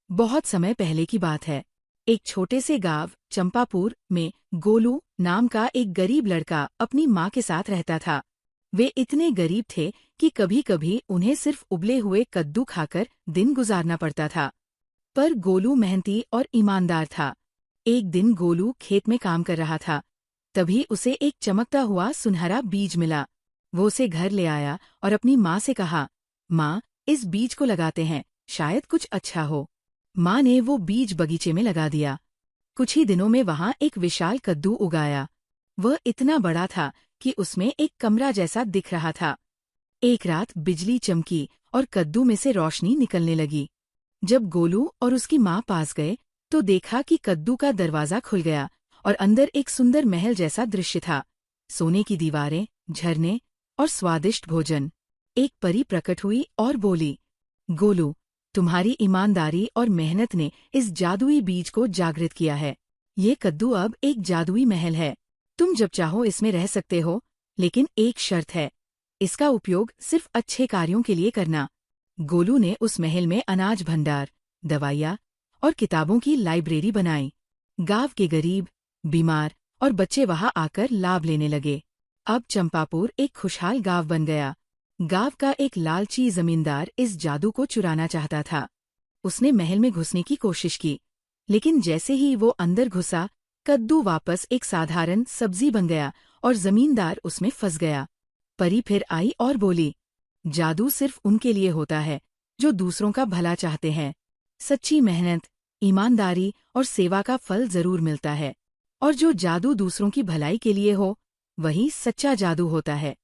बहुत समय पहले की बात है। एक छोटे से गांव चंपापुर में गोलू नाम का एक गरीब लड़का अपनी माँ के साथ रहता था। वे इतने गरीब थे कि कभी कभी उन्हें सिर्फ उबले हुए कद्दू खाकर दिन गुजारना पड़ता था। पर गोलू मेहनती और ईमानदार था। एक दिन गोलू खेत में काम कर रहा था। तभी उसे एक चमकता हुआ सुनहरा बीज मिला। वो उसे घर ले आया और अपनी माँ से कहा, माँ, इस बीज को लगाते हैं, शायद कुछ अच्छा हो। माँ ने वो बीज बगीचे में लगा दिया। कुछ ही दिनों में वहां एक विशाल कद्दू उगाया। वह इतना बड़ा था कि उसमें एक कमरा जैसा दिख रहा था। एक रात बिजली चमकी और कद्दू में से रोशनी निकलने लगी। जब गोलू और उसकी माँ पास गए तो देखा कि कद्दू का दरवाजा खुल गया और अंदर एक सुंदर महल जैसा दृश्य था। सोने की दीवारें, झरने और स्वादिष्ट भोजन। एक परी प्रकट हुई और बोली, गोलू, तुम्हारी ईमानदारी और मेहनत ने इस जादुई बीज को जागृत किया है। ये कद्दू अब एक जादुई महल है। तुम जब चाहो इसमें रह सकते हो, लेकिन एक शर्त है, इसका उपयोग सिर्फ अच्छे कार्यों के लिए करना। गोलू ने उस महल में अनाज भंडार, दवाइयाँ और किताबों की लाइब्रेरी बनाई। गांव के गरीब, बीमार और बच्चे वहां आकर लाभ लेने लगे। अब चंपापुर एक खुशहाल गांव बन गया। गांव का एक लालची जमींदार इस जादू को चुराना चाहता था। उसने महल में घुसने की कोशिश की, लेकिन जैसे ही वो अंदर घुसा, कद्दू वापस एक साधारण सब्जी बन गया और जमींदार उसमें फंस गया। परी फिर आई और बोली, जादू सिर्फ उनके लिए होता है जो दूसरों का भला चाहते हैं। सच्ची मेहनत, ईमानदारी और सेवा का फल जरूर मिलता है। और जो जादू दूसरों की भलाई के लिए हो, वही सच्चा जादू होता है।